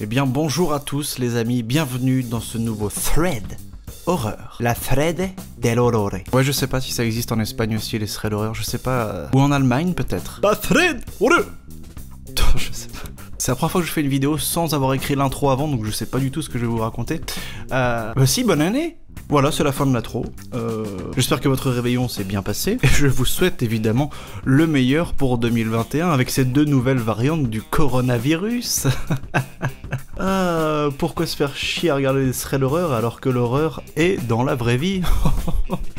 Eh bien bonjour à tous les amis, bienvenue dans ce nouveau thread horreur. La thread dell'orrore. Ouais, je sais pas si ça existe en Espagne aussi les threads horreur, je sais pas... Ou en Allemagne peut-être. La thread horreur. Je sais pas. C'est la première fois que je fais une vidéo sans avoir écrit l'intro avant, donc je sais pas du tout ce que je vais vous raconter. Bah si, bonne année. Voilà, c'est la fin de l'intro. J'espère que votre réveillon s'est bien passé. Et je vous souhaite évidemment le meilleur pour 2021 avec ces deux nouvelles variantes du coronavirus. Pourquoi se faire chier à regarder des threads d'horreur alors que l'horreur est dans la vraie vie?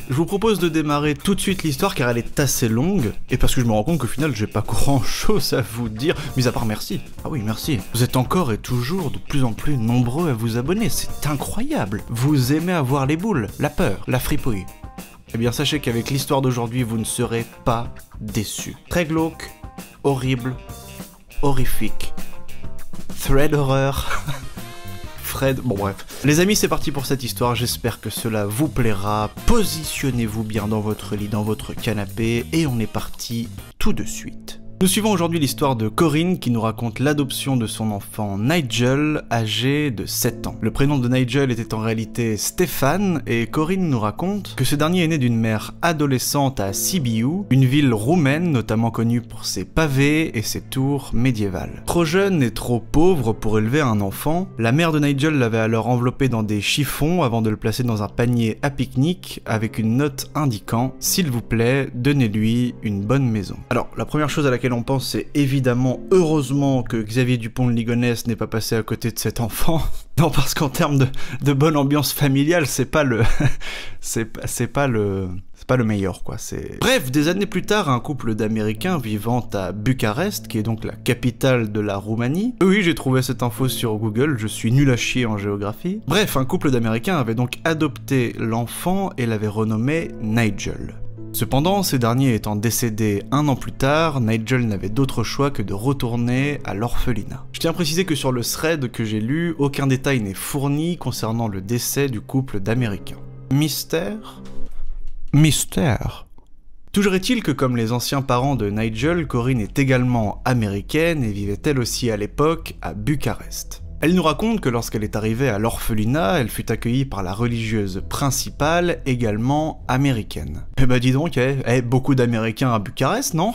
Je vous propose de démarrer tout de suite l'histoire car elle est assez longue, et parce que je me rends compte qu'au final j'ai pas grand chose à vous dire, mis à part merci. Ah oui, merci. Vous êtes encore et toujours de plus en plus nombreux à vous abonner, c'est incroyable. Vous aimez avoir les boules, la peur, la fripouille. Eh bien sachez qu'avec l'histoire d'aujourd'hui vous ne serez pas déçus. Très glauque, horrible, horrifique. Thread horreur. Fred, bon bref. Les amis, c'est parti pour cette histoire, j'espère que cela vous plaira. Positionnez-vous bien dans votre lit, dans votre canapé, et on est parti tout de suite. Nous suivons aujourd'hui l'histoire de Corinne qui nous raconte l'adoption de son enfant Nigel, âgé de 7 ans. Le prénom de Nigel était en réalité Stéphane, et Corinne nous raconte que ce dernier est né d'une mère adolescente à Sibiu, une ville roumaine notamment connue pour ses pavés et ses tours médiévales. Trop jeune et trop pauvre pour élever un enfant, la mère de Nigel l'avait alors enveloppé dans des chiffons avant de le placer dans un panier à pique-nique avec une note indiquant « S'il vous plaît, donnez-lui une bonne maison ». Alors, la première chose à laquelle on pense, c'est évidemment, heureusement que Xavier Dupont de Ligonnès n'est pas passé à côté de cet enfant. Non, parce qu'en termes de bonne ambiance familiale, c'est pas le... c'est pas le meilleur, quoi. Bref, des années plus tard, un couple d'Américains vivant à Bucarest, qui est donc la capitale de la Roumanie. Oui, j'ai trouvé cette info sur Google, je suis nul à chier en géographie. Bref, un couple d'Américains avait donc adopté l'enfant et l'avait renommé Nigel. Cependant, ces derniers étant décédés un an plus tard, Nigel n'avait d'autre choix que de retourner à l'orphelinat. Je tiens à préciser que sur le thread que j'ai lu, aucun détail n'est fourni concernant le décès du couple d'Américains. Mystère ? Mystère. Toujours est-il que comme les anciens parents de Nigel, Corinne est également américaine et vivait elle aussi à l'époque à Bucarest. Elle nous raconte que lorsqu'elle est arrivée à l'orphelinat, elle fut accueillie par la religieuse principale, également américaine. Eh bah dis donc, beaucoup d'Américains à Bucarest, non?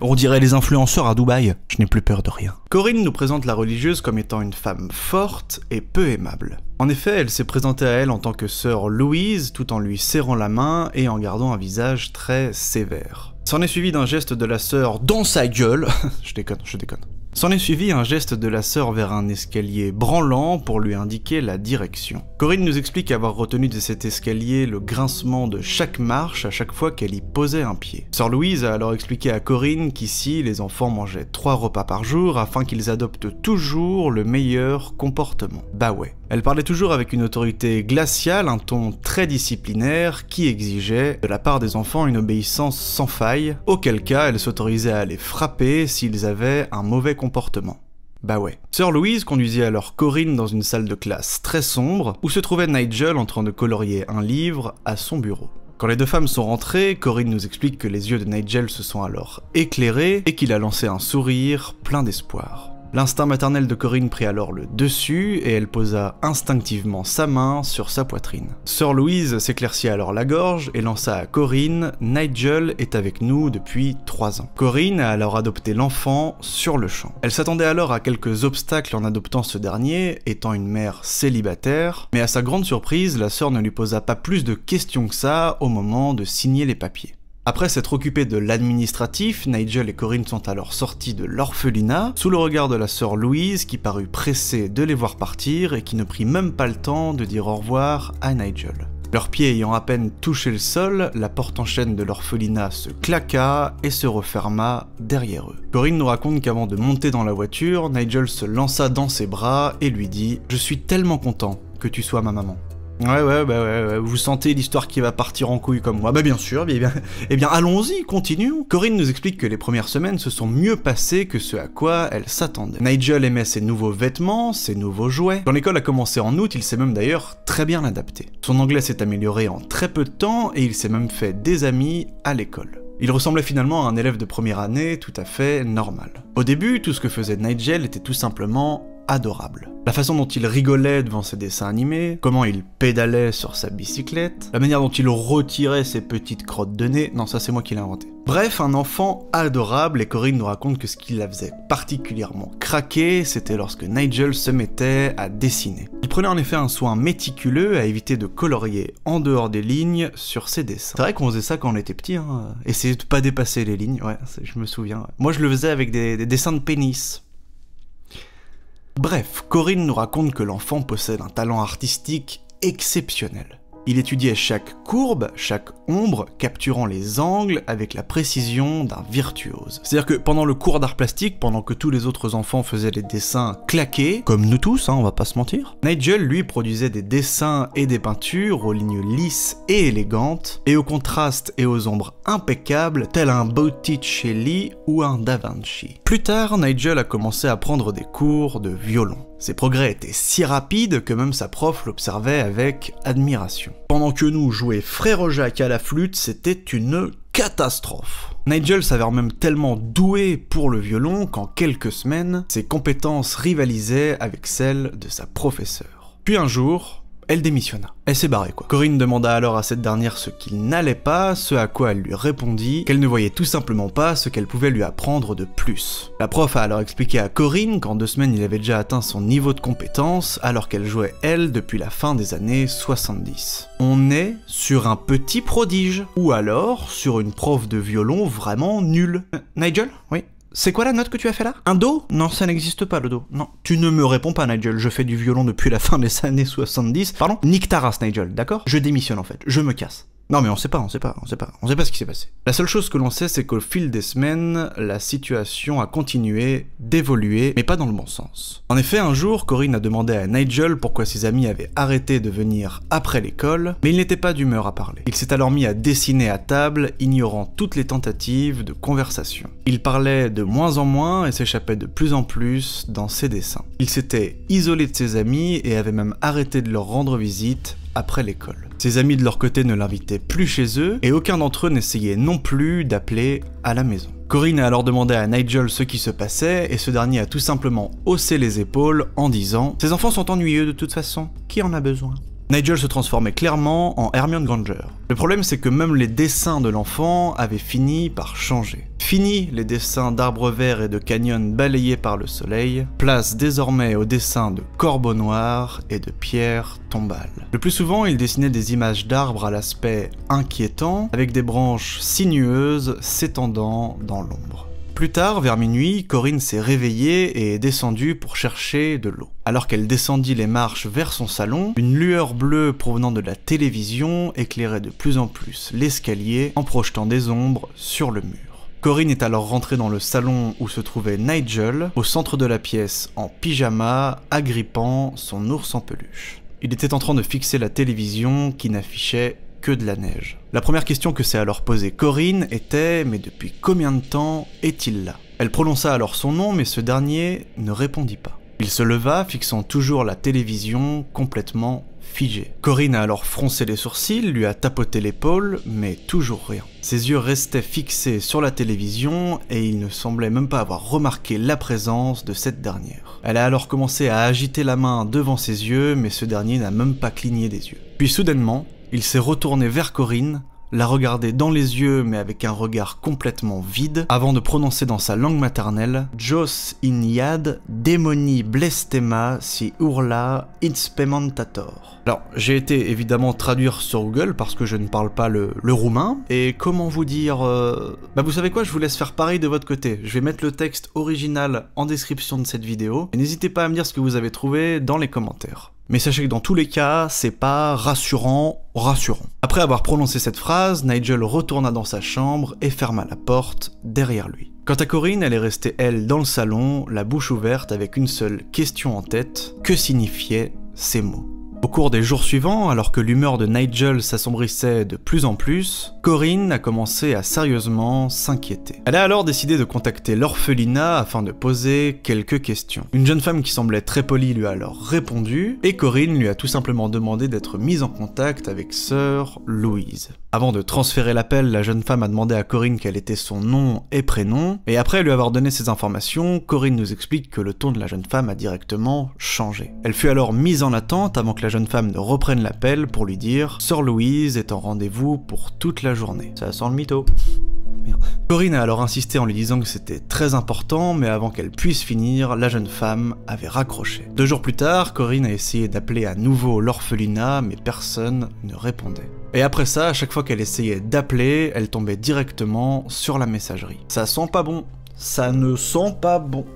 On dirait les influenceurs à Dubaï. Je n'ai plus peur de rien. Corinne nous présente la religieuse comme étant une femme forte et peu aimable. En effet, elle s'est présentée à elle en tant que sœur Louise, tout en lui serrant la main et en gardant un visage très sévère. S'en est suivi d'un geste de la sœur dans sa gueule. Je déconne. S'en est suivi un geste de la sœur vers un escalier branlant pour lui indiquer la direction. Corinne nous explique avoir retenu de cet escalier le grincement de chaque marche à chaque fois qu'elle y posait un pied. Sœur Louise a alors expliqué à Corinne qu'ici, les enfants mangeaient 3 repas par jour afin qu'ils adoptent toujours le meilleur comportement. Bah ouais. Elle parlait toujours avec une autorité glaciale, un ton très disciplinaire qui exigeait de la part des enfants une obéissance sans faille, auquel cas elle s'autorisait à les frapper s'ils avaient un mauvais comportement. Bah ouais. Sœur Louise conduisit alors Corinne dans une salle de classe très sombre, où se trouvait Nigel en train de colorier un livre à son bureau. Quand les deux femmes sont rentrées, Corinne nous explique que les yeux de Nigel se sont alors éclairés et qu'il a lancé un sourire plein d'espoir. L'instinct maternel de Corinne prit alors le dessus et elle posa instinctivement sa main sur sa poitrine. Sœur Louise s'éclaircit alors la gorge et lança à Corinne « Nigel est avec nous depuis 3 ans ». Corinne a alors adopté l'enfant sur le champ. Elle s'attendait alors à quelques obstacles en adoptant ce dernier, étant une mère célibataire, mais à sa grande surprise, la sœur ne lui posa pas plus de questions que ça au moment de signer les papiers. Après s'être occupé de l'administratif, Nigel et Corinne sont alors sortis de l'orphelinat, sous le regard de la sœur Louise qui parut pressée de les voir partir et qui ne prit même pas le temps de dire au revoir à Nigel. Leurs pieds ayant à peine touché le sol, la porte en chaîne de l'orphelinat se claqua et se referma derrière eux. Corinne nous raconte qu'avant de monter dans la voiture, Nigel se lança dans ses bras et lui dit « Je suis tellement content que tu sois ma maman ». Ouais, vous sentez l'histoire qui va partir en couille comme moi? Bah bien sûr, eh bien allons-y, continuons. Corinne nous explique que les premières semaines se sont mieux passées que ce à quoi elle s'attendait. Nigel aimait ses nouveaux vêtements, ses nouveaux jouets. Quand l'école a commencé en août, il s'est même d'ailleurs très bien adapté. Son anglais s'est amélioré en très peu de temps et il s'est même fait des amis à l'école. Il ressemblait finalement à un élève de première année tout à fait normal. Au début, tout ce que faisait Nigel était tout simplement adorable. La façon dont il rigolait devant ses dessins animés, comment il pédalait sur sa bicyclette, la manière dont il retirait ses petites crottes de nez, non ça c'est moi qui l'ai inventé. Bref, un enfant adorable, et Corinne nous raconte que ce qui la faisait particulièrement craquer, c'était lorsque Nigel se mettait à dessiner. Il prenait en effet un soin méticuleux à éviter de colorier en dehors des lignes sur ses dessins. C'est vrai qu'on faisait ça quand on était petit, hein, essayer de pas dépasser les lignes, ouais, je me souviens. Ouais. Moi je le faisais avec des dessins de pénis. Bref, Corinne nous raconte que l'enfant possède un talent artistique exceptionnel. Il étudiait chaque courbe, chaque ombre, capturant les angles avec la précision d'un virtuose. C'est-à-dire que pendant le cours d'art plastique, pendant que tous les autres enfants faisaient des dessins claqués, comme nous tous, hein, on va pas se mentir, Nigel, lui, produisait des dessins et des peintures aux lignes lisses et élégantes, et aux contrastes et aux ombres impeccables, tel un Botticelli ou un Da Vinci. Plus tard, Nigel a commencé à prendre des cours de violon. Ses progrès étaient si rapides que même sa prof l'observait avec admiration. Pendant que nous jouait Frère Jacques à la flûte, c'était une catastrophe. Nigel s'avère même tellement doué pour le violon qu'en quelques semaines, ses compétences rivalisaient avec celles de sa professeure. Puis un jour, elle démissionna. Elle s'est barrée quoi. Corinne demanda alors à cette dernière ce qu'il n'allait pas, ce à quoi elle lui répondit qu'elle ne voyait tout simplement pas ce qu'elle pouvait lui apprendre de plus. La prof a alors expliqué à Corinne qu'en 2 semaines il avait déjà atteint son niveau de compétence alors qu'elle jouait elle depuis la fin des années 70. On est sur un petit prodige, ou alors sur une prof de violon vraiment nulle. Nigel? Oui. C'est quoi la note que tu as fait là? Un do? Non, ça n'existe pas le do. Non. Tu ne me réponds pas, Nigel, je fais du violon depuis la fin des années 70. Pardon? Nique ta race, Nigel, d'accord? Je démissionne en fait, je me casse. Non mais on sait pas ce qui s'est passé. La seule chose que l'on sait, c'est qu'au fil des semaines, la situation a continué d'évoluer, mais pas dans le bon sens. En effet, un jour, Corinne a demandé à Nigel pourquoi ses amis avaient arrêté de venir après l'école, mais il n'était pas d'humeur à parler. Il s'est alors mis à dessiner à table, ignorant toutes les tentatives de conversation. Il parlait de moins en moins et s'échappait de plus en plus dans ses dessins. Il s'était isolé de ses amis et avait même arrêté de leur rendre visite après l'école. Ses amis de leur côté ne l'invitaient plus chez eux, et aucun d'entre eux n'essayait non plus d'appeler à la maison. Corinne a alors demandé à Nigel ce qui se passait, et ce dernier a tout simplement haussé les épaules en disant « Ces enfants sont ennuyeux de toute façon, qui en a besoin ?» Nigel se transformait clairement en Hermione Granger. Le problème c'est que même les dessins de l'enfant avaient fini par changer. Fini les dessins d'arbres verts et de canyons balayés par le soleil, place désormais aux dessins de corbeaux noirs et de pierres tombales. Le plus souvent, il dessinait des images d'arbres à l'aspect inquiétant, avec des branches sinueuses s'étendant dans l'ombre. Plus tard, vers minuit, Corinne s'est réveillée et est descendue pour chercher de l'eau. Alors qu'elle descendit les marches vers son salon, une lueur bleue provenant de la télévision éclairait de plus en plus l'escalier en projetant des ombres sur le mur. Corinne est alors rentrée dans le salon où se trouvait Nigel, au centre de la pièce, en pyjama, agrippant son ours en peluche. Il était en train de fixer la télévision qui n'affichait que de la neige. La première question que s'est alors posée Corinne était « Mais depuis combien de temps est-il là ?» Elle prononça alors son nom, mais ce dernier ne répondit pas. Il se leva, fixant toujours la télévision complètement figée. Corinne a alors froncé les sourcils, lui a tapoté l'épaule, mais toujours rien. Ses yeux restaient fixés sur la télévision et il ne semblait même pas avoir remarqué la présence de cette dernière. Elle a alors commencé à agiter la main devant ses yeux, mais ce dernier n'a même pas cligné des yeux. Puis soudainement, il s'est retourné vers Corinne, l'a regardée dans les yeux mais avec un regard complètement vide, avant de prononcer dans sa langue maternelle « Jos in iad demoni blestema si urla inspementator ». Alors, j'ai été évidemment traduire sur Google parce que je ne parle pas le roumain, et comment vous dire... Bah vous savez quoi, je vous laisse faire pareil de votre côté. Je vais mettre le texte original en description de cette vidéo, et n'hésitez pas à me dire ce que vous avez trouvé dans les commentaires. Mais sachez que dans tous les cas, c'est pas rassurant. Après avoir prononcé cette phrase, Nigel retourna dans sa chambre et ferma la porte derrière lui. Quant à Corinne, elle est restée elle dans le salon, la bouche ouverte avec une seule question en tête. Que signifiaient ces mots? Au cours des jours suivants, alors que l'humeur de Nigel s'assombrissait de plus en plus, Corinne a commencé à sérieusement s'inquiéter. Elle a alors décidé de contacter l'orphelinat afin de poser quelques questions. Une jeune femme qui semblait très polie lui a alors répondu, et Corinne lui a tout simplement demandé d'être mise en contact avec sœur Louise. Avant de transférer l'appel, la jeune femme a demandé à Corinne quel était son nom et prénom, et après lui avoir donné ces informations, Corinne nous explique que le ton de la jeune femme a directement changé. Elle fut alors mise en attente avant que la jeune femme ne reprenne l'appel pour lui dire « Sœur Louise est en rendez-vous pour toute la journée ». Ça sent le mytho. Merde. Corinne a alors insisté en lui disant que c'était très important, mais avant qu'elle puisse finir, la jeune femme avait raccroché. 2 jours plus tard, Corinne a essayé d'appeler à nouveau l'orphelinat, mais personne ne répondait. Et après ça, à chaque fois qu'elle essayait d'appeler, elle tombait directement sur la messagerie. Ça sent pas bon. Ça ne sent pas bon.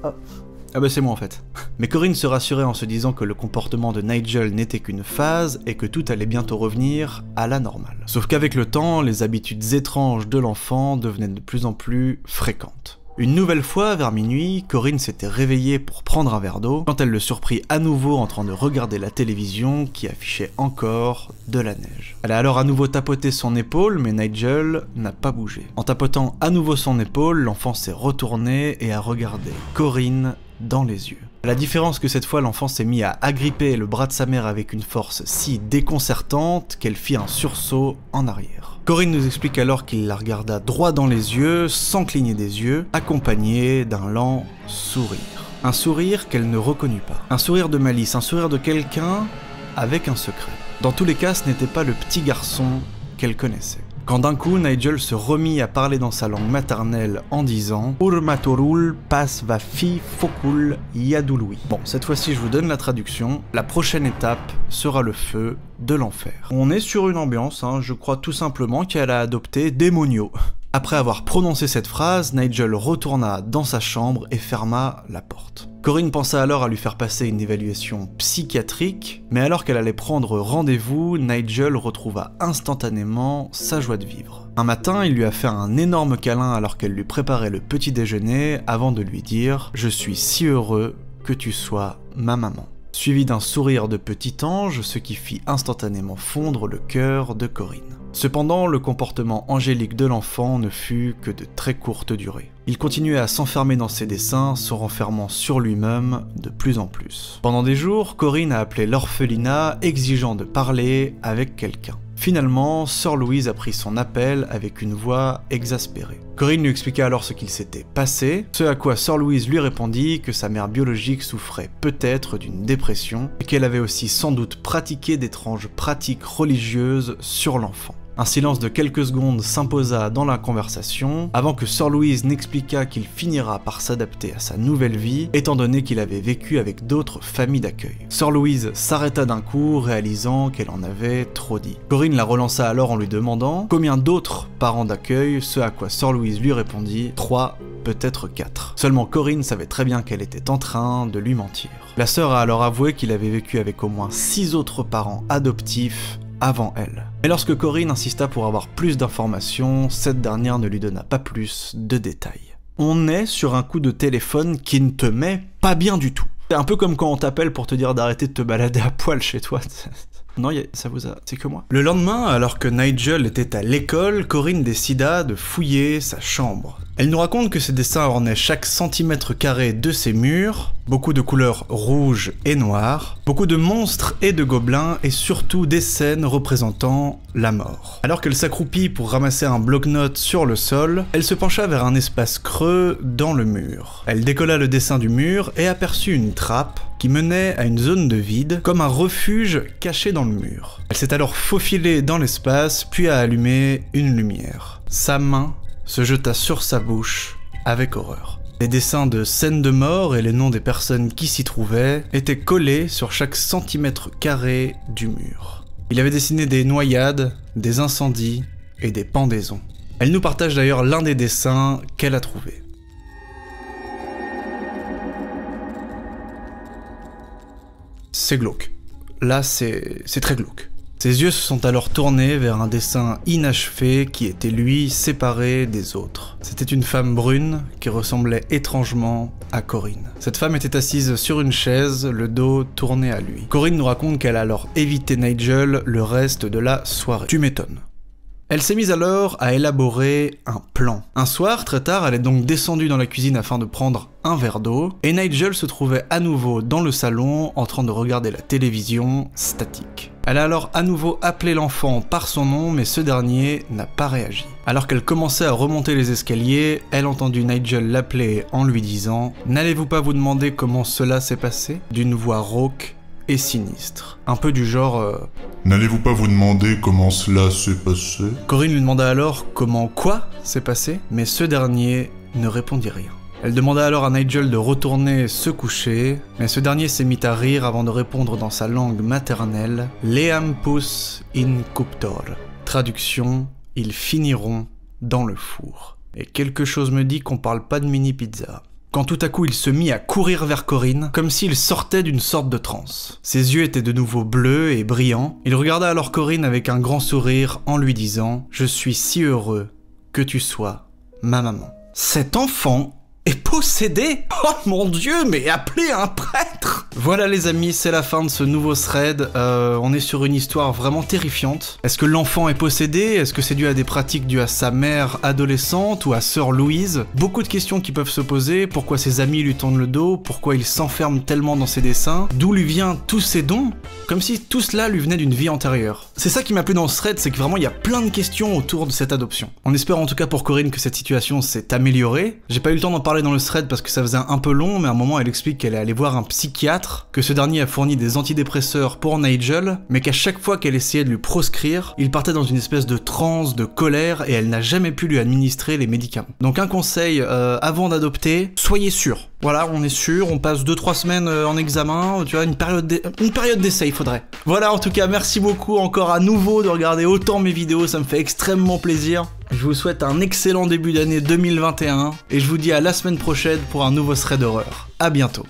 Ah bah c'est moi en fait. Mais Corinne se rassurait en se disant que le comportement de Nigel n'était qu'une phase et que tout allait bientôt revenir à la normale. Sauf qu'avec le temps, les habitudes étranges de l'enfant devenaient de plus en plus fréquentes. Une nouvelle fois, vers minuit, Corinne s'était réveillée pour prendre un verre d'eau quand elle le surprit à nouveau en train de regarder la télévision qui affichait encore de la neige. Elle a alors à nouveau tapoté son épaule, mais Nigel n'a pas bougé. En tapotant à nouveau son épaule, l'enfant s'est retourné et a regardé Corinne dans les yeux. À la différence que cette fois l'enfant s'est mis à agripper le bras de sa mère avec une force si déconcertante qu'elle fit un sursaut en arrière. Corinne nous explique alors qu'il la regarda droit dans les yeux, sans cligner des yeux, accompagné d'un lent sourire. Un sourire qu'elle ne reconnut pas. Un sourire de malice, un sourire de quelqu'un avec un secret. Dans tous les cas, ce n'était pas le petit garçon qu'elle connaissait. Quand d'un coup, Nigel se remit à parler dans sa langue maternelle en disant « Urmatorul pas va fi fokul yadului ». Bon, cette fois-ci, je vous donne la traduction. La prochaine étape sera le feu de l'enfer. On est sur une ambiance, je crois tout simplement qu'elle a adopté Démonio. Après avoir prononcé cette phrase, Nigel retourna dans sa chambre et ferma la porte. Corinne pensa alors à lui faire passer une évaluation psychiatrique, mais alors qu'elle allait prendre rendez-vous, Nigel retrouva instantanément sa joie de vivre. Un matin, il lui a fait un énorme câlin alors qu'elle lui préparait le petit déjeuner avant de lui dire « Je suis si heureux que tu sois ma maman ». Suivi d'un sourire de petit ange, ce qui fit instantanément fondre le cœur de Corinne. Cependant, le comportement angélique de l'enfant ne fut que de très courte durée. Il continuait à s'enfermer dans ses dessins, se renfermant sur lui-même de plus en plus. Pendant des jours, Corinne a appelé l'orphelinat, exigeant de parler avec quelqu'un. Finalement, sœur Louise a pris son appel avec une voix exaspérée. Corinne lui expliqua alors ce qu'il s'était passé, ce à quoi sœur Louise lui répondit que sa mère biologique souffrait peut-être d'une dépression et qu'elle avait aussi sans doute pratiqué d'étranges pratiques religieuses sur l'enfant. Un silence de quelques secondes s'imposa dans la conversation, avant que sœur Louise n'expliqua qu'il finira par s'adapter à sa nouvelle vie, étant donné qu'il avait vécu avec d'autres familles d'accueil. Sœur Louise s'arrêta d'un coup, réalisant qu'elle en avait trop dit. Corinne la relança alors en lui demandant combien d'autres parents d'accueil, ce à quoi sœur Louise lui répondit 3, peut-être 4. Seulement Corinne savait très bien qu'elle était en train de lui mentir. La sœur a alors avoué qu'il avait vécu avec au moins 6 autres parents adoptifs avant elle. Mais lorsque Corinne insista pour avoir plus d'informations, cette dernière ne lui donna pas plus de détails. On est sur un coup de téléphone qui ne te met pas bien du tout. C'est un peu comme quand on t'appelle pour te dire d'arrêter de te balader à poil chez toi. Non, ça vous a... c'est que moi. Le lendemain, alors que Nigel était à l'école, Corinne décida de fouiller sa chambre. Elle nous raconte que ses dessins ornaient chaque centimètre carré de ses murs, beaucoup de couleurs rouges et noires, beaucoup de monstres et de gobelins, et surtout des scènes représentant la mort. Alors qu'elle s'accroupit pour ramasser un bloc-notes sur le sol, elle se pencha vers un espace creux dans le mur. Elle décolla le dessin du mur et aperçut une trappe qui menait à une zone de vide, comme un refuge caché dans le mur. Elle s'est alors faufilée dans l'espace, puis a allumé une lumière. Sa main se jeta sur sa bouche avec horreur. Les dessins de scènes de mort et les noms des personnes qui s'y trouvaient étaient collés sur chaque centimètre carré du mur. Il avait dessiné des noyades, des incendies et des pendaisons. Elle nous partage d'ailleurs l'un des dessins qu'elle a trouvé. C'est glauque. Là, c'est très glauque. Ses yeux se sont alors tournés vers un dessin inachevé qui était lui séparé des autres. C'était une femme brune qui ressemblait étrangement à Corinne. Cette femme était assise sur une chaise, le dos tourné à lui. Corinne nous raconte qu'elle a alors évité Nigel le reste de la soirée. Tu m'étonnes. Elle s'est mise alors à élaborer un plan. Un soir, très tard, elle est donc descendue dans la cuisine afin de prendre un verre d'eau, et Nigel se trouvait à nouveau dans le salon en train de regarder la télévision statique. Elle a alors à nouveau appelé l'enfant par son nom, mais ce dernier n'a pas réagi. Alors qu'elle commençait à remonter les escaliers, elle a entendu Nigel l'appeler en lui disant « N'allez-vous pas vous demander comment cela s'est passé ?» d'une voix rauque et sinistre. Un peu du genre N'allez-vous pas vous demander comment cela s'est passé ? Corinne lui demanda alors comment quoi s'est passé, mais ce dernier ne répondit rien. Elle demanda alors à Nigel de retourner se coucher, mais ce dernier s'est mis à rire avant de répondre dans sa langue maternelle « Leam pus in cuptor ». Traduction « Ils finiront dans le four ». Et quelque chose me dit qu'on parle pas de mini pizza. Quand tout à coup il se mit à courir vers Corinne, comme s'il sortait d'une sorte de transe. Ses yeux étaient de nouveau bleus et brillants. Il regarda alors Corinne avec un grand sourire en lui disant « Je suis si heureux que tu sois ma maman ». Cet enfant est possédé ? Oh mon dieu, mais appelez un prêtre! Voilà les amis, c'est la fin de ce nouveau thread. On est sur une histoire vraiment terrifiante. Est-ce que l'enfant est possédé? Est-ce que c'est dû à des pratiques dues à sa mère adolescente ou à sœur Louise? Beaucoup de questions qui peuvent se poser. Pourquoi ses amis lui tournent le dos? Pourquoi il s'enferme tellement dans ses dessins? D'où lui viennent tous ses dons? Comme si tout cela lui venait d'une vie antérieure. C'est ça qui m'a plu dans ce thread, c'est que vraiment il y a plein de questions autour de cette adoption. On espère en tout cas pour Corinne que cette situation s'est améliorée. J'ai pas eu le temps d'en parler dans le thread parce que ça faisait un peu long, mais à un moment elle explique qu'elle est allée voir un psychiatre, que ce dernier a fourni des antidépresseurs pour Nigel, mais qu'à chaque fois qu'elle essayait de lui proscrire, il partait dans une espèce de transe, de colère, et elle n'a jamais pu lui administrer les médicaments. Donc un conseil, avant d'adopter, soyez sûr. Voilà, on est sûr, on passe 2-3 semaines en examen, tu vois, une période d'essai, il faudrait. Voilà, en tout cas, merci beaucoup encore à nouveau de regarder autant mes vidéos, ça me fait extrêmement plaisir. Je vous souhaite un excellent début d'année 2021, et je vous dis à la semaine prochaine pour un nouveau thread d'horreur. À bientôt.